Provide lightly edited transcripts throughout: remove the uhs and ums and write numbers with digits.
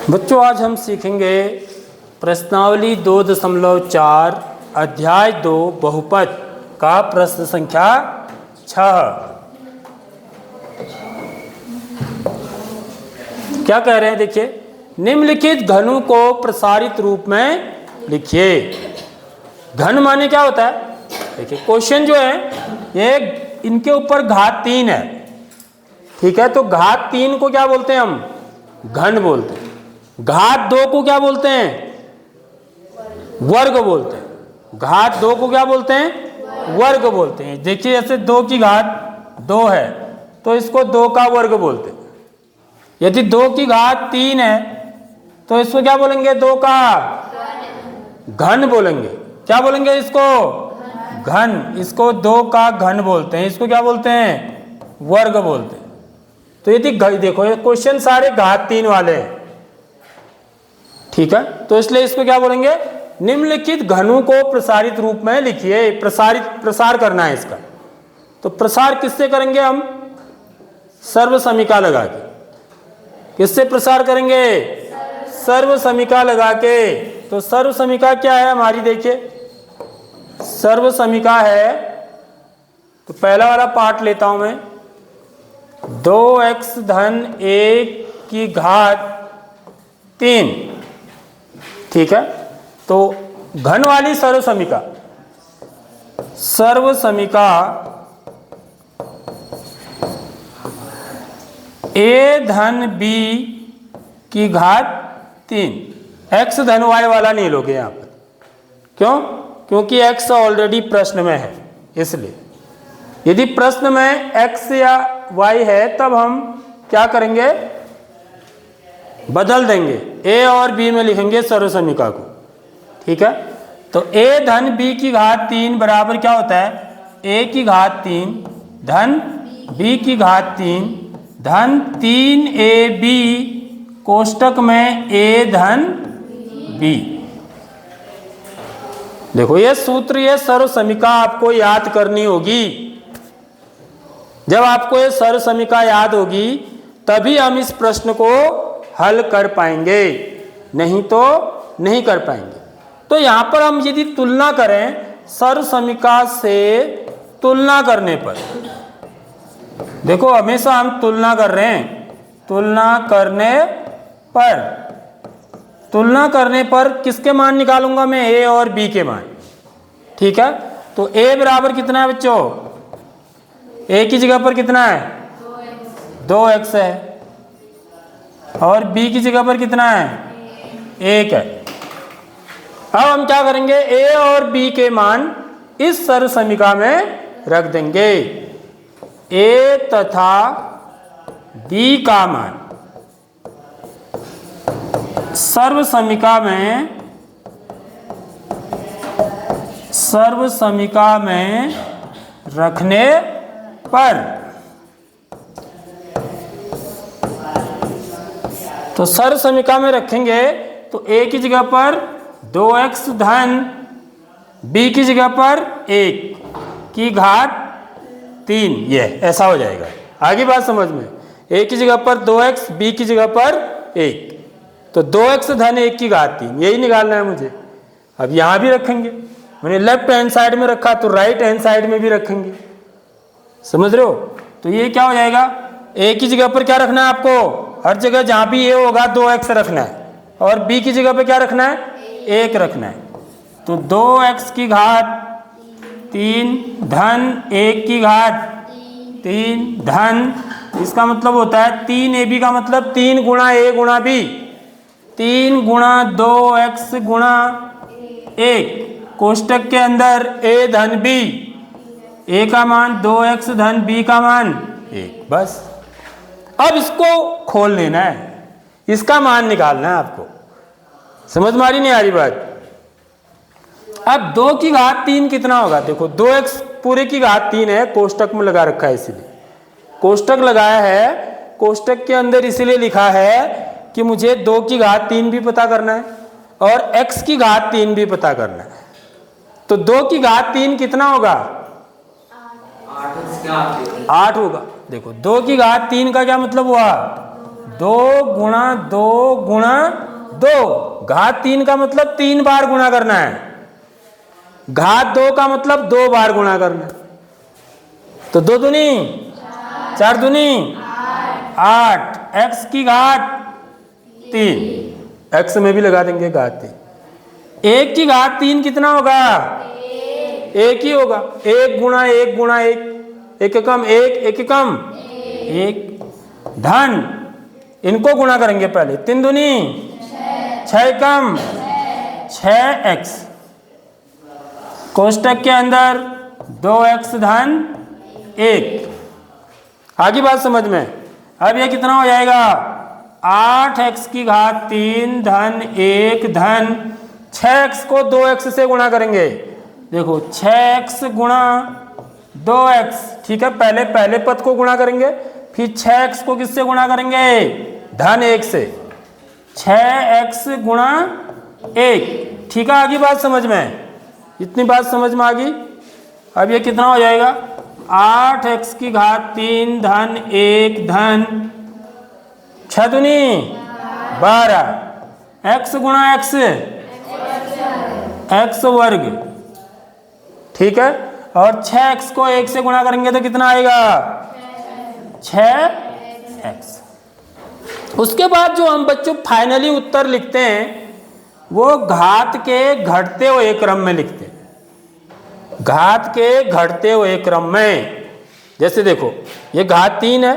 बच्चों आज हम सीखेंगे प्रश्नावली 2.4 अध्याय 2 बहुपद का प्रश्न संख्या 6। क्या कह रहे हैं देखिए, निम्नलिखित घनों को प्रसारित रूप में लिखिए। घन माने क्या होता है? देखिए क्वेश्चन जो है ये इनके ऊपर घात 3 है, ठीक है। तो घात 3 को क्या बोलते हैं? हम घन बोलते हैं। घात 2 को क्या बोलते हैं? वर्ग बोलते हैं। घात 2 को क्या बोलते हैं? वर्ग बोलते हैं। देखिए जैसे 2 की घात 2 है तो इसको 2 का वर्ग बोलते हैं। यदि 2 की घात 3 है तो इसको क्या बोलेंगे? 2 का घन बोलेंगे। क्या बोलेंगे इसको? घन। इसको 2 का घन बोलते हैं। इसको क्या बोलते हैं? वर्ग बोलते हैं। तो यदि देखो ये क्वेश्चन सारे घात 3 वाले हैं, ठीक है। तो इसलिए इसको क्या बोलेंगे? निम्नलिखित घनों को प्रसारित रूप में लिखिए। प्रसार करना है इसका। तो प्रसार किससे करेंगे? हम सर्व समीका लगा के। किससे प्रसार करेंगे? सर्व समीका लगा के। तो सर्व समीका क्या है हमारी? देखिए सर्व समीका है, तो पहला वाला पार्ट लेता हूं मैं। 2x धन 1 की घात 3, ठीक है। तो घन वाली सर्व समीका, सर्व समीका a धन b की घात 3। x धन y वाला नहीं लोगे यहां पर। क्यों? क्योंकि x ऑलरेडी प्रश्न में है, इसलिए। यदि प्रश्न में x या y है तब हम क्या करेंगे? बदल देंगे, a और b में लिखेंगे सर्व समीका को, ठीक है। तो a धन b की घात 3 बराबर क्या होता है? a की घात 3 धन b की घात 3 धन 3ab कोष्टक में a धन b। देखो ये सूत्र, ये सर्व समीका आपको याद करनी होगी। जब आपको ये सर्व समीका याद होगी तभी हम इस प्रश्न को हल कर पाएंगे, नहीं तो नहीं कर पाएंगे। तो यहां पर हम यदि तुलना करें सर्व समीका से, तुलना करने पर देखो हमेशा हम तुलना कर रहे हैं। तुलना करने पर किसके मान निकालूंगा मैं? a और b के मान, ठीक है। तो a बराबर कितना है बच्चों? a की जगह पर कितना है? 2x है। और b की जगह पर कितना है? 1 है। अब हम क्या करेंगे? a और b के मान इस सर्व समीका में रख देंगे। a तथा b का मान सर्व समीका में रखने पर, तो सर्व समीका में रखेंगे तो a की जगह पर 2x धन b की जगह पर 1 की घात 3, ये ऐसा हो जाएगा। आगे बात समझ में? a की जगह पर 2x, b की जगह पर 1, तो 2x धन 1 की घात 3, यही निकालना है मुझे। अब यहां भी रखेंगे, मैंने लेफ्ट हैंड साइड में रखा तो राइट हैंड साइड में भी रखेंगे। समझ रहे हो? तो ये क्या हो जाएगा? a की जगह पर क्या रखना है आपको? हर जगह जहां भी a होगा 2x रखना है, और b की जगह पे क्या रखना है? 1 रखना है। तो 2x की घात 3 धन 1 की घात 3 धन, इसका मतलब होता है 3ab का मतलब 3 गुणा a गुणा b, 3 गुणा 2x गुणा 1 कोष्टक के अंदर a धन b, a का मान 2x धन b का मान 1। बस अब इसको खोल लेना है, इसका मान निकालना है आपको। समझ में आ रही नहीं आ रही बात? अब 2 की घात 3 कितना होगा? देखो 2x पूरे की घात 3 है, कोष्टक में लगा रखा है, इसीलिए कोष्टक लगाया है। कोष्टक के अंदर इसीलिए लिखा है कि मुझे 2 की घात 3 भी पता करना है और x की घात 3 भी पता करना है। तो 2 की घात 3 कितना होगा? 8 होगा। देखो 2 की घात 3 का क्या मतलब हुआ? 2 गुणा 2 गुणा 2, घात 3 का मतलब 3 बार गुणा करना है, घात 2 का मतलब 2 बार गुणा करना है। तो 2 दूनी 4 दूनी 8, x की घात 3, x में भी लगा देंगे घात 3। 1 की घात 3 कितना होगा? 1 ही होगा। 1 गुणा 1 गुणा 1, 1 एकम 1, 1 एकम 1, धन इनको गुणा करेंगे पहले, 3 दूनी 6 एकम 6x, कोष्टक के अंदर 2x धन 1। आगे बात समझ में। अब ये कितना हो जाएगा? 8x की घात 3 धन 1 धन 6x को 2x से गुणा करेंगे। देखो 6x गुणा 2x, ठीक है, पहले पद को गुणा करेंगे, फिर 6x को किससे गुणा करेंगे? धन 1 से। 6x गुणा 1, ठीक है। आगे बात समझ में, इतनी बात समझ में आ गई। अब ये कितना हो जाएगा? 8x की घात 3 धन 1 धन 6 दूनी 12, x गुणा x, x वर्ग, ठीक है। और 6x को 1 से गुणा करेंगे तो कितना आएगा? 6x। उसके बाद जो हम बच्चों फाइनली उत्तर लिखते हैं वो घात के घटते हुए क्रम में लिखते हैं, घात के घटते हुए क्रम में। जैसे देखो ये घात 3 है,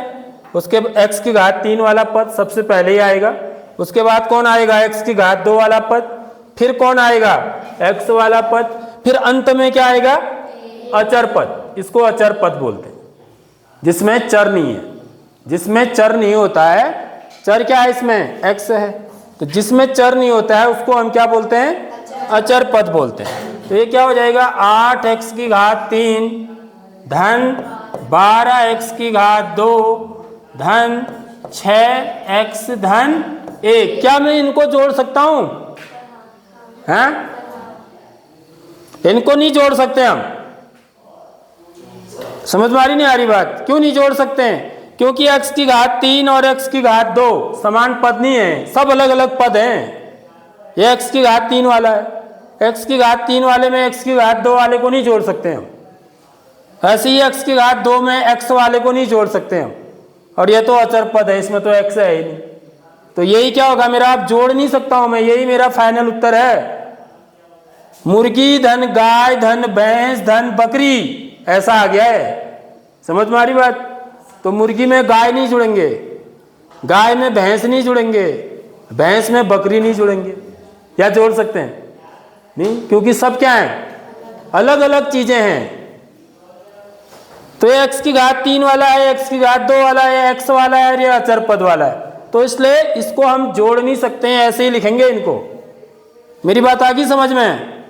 उसके x की घात 3 वाला पद सबसे पहले ही आएगा, उसके बाद कौन आएगा? x की घात 2 वाला पद, फिर कौन आएगा? x वाला पद, फिर अंत में क्या आएगा? अचर पद। इसको अचर पद बोलते हैं, जिसमें चर नहीं है। जिसमें चर नहीं होता है, चर क्या है इसमें? x है, तो जिसमें चर नहीं होता है उसको हम क्या बोलते हैं? अचर पद बोलते हैं। तो ये क्या हो जाएगा? 8x की घात 3 धन 12x की घात 2 धन 6x धन 1। क्या मैं इनको जोड़ सकता हूं? हैं? इनको नहीं जोड़ सकते हम। समझ में आ रही नहीं आ रही बात? क्यों नहीं जोड़ सकते हैं? क्योंकि x की घात 3 और x की घात 2 समान पद नहीं है, सब अलग अलग पद हैं। ये x की घात 3 वाला है, x की घात 3 वाले में x की घात 2 वाले को नहीं जोड़ सकते हम। ऐसे ही x की घात 2 में x वाले को नहीं जोड़ सकते हम। और ये तो अचर पद है, इसमें तो x है ही नहीं, तो यही क्या होगा मेरा? आप जोड़ नहीं सकता हूं मैं, यही मेरा फाइनल उत्तर है। मुर्गी धन गाय धन भैंस धन बकरी, ऐसा आ गया है। समझ में आ रही बात? तो मुर्गी में गाय नहीं जुड़ेंगे, गाय में भैंस नहीं जुड़ेंगे, भैंस में बकरी नहीं जुड़ेंगे। या जोड़ सकते हैं? नहीं, क्योंकि सब क्या है? अलग अलग चीजें हैं। तो ये x की घात 3 वाला है, x की घात 2 वाला है, x वाला है, ये अचर पद वाला है, तो इसलिए इसको हम जोड़ नहीं सकते हैं, ऐसे ही लिखेंगे इनको। मेरी बात आ गई समझ में?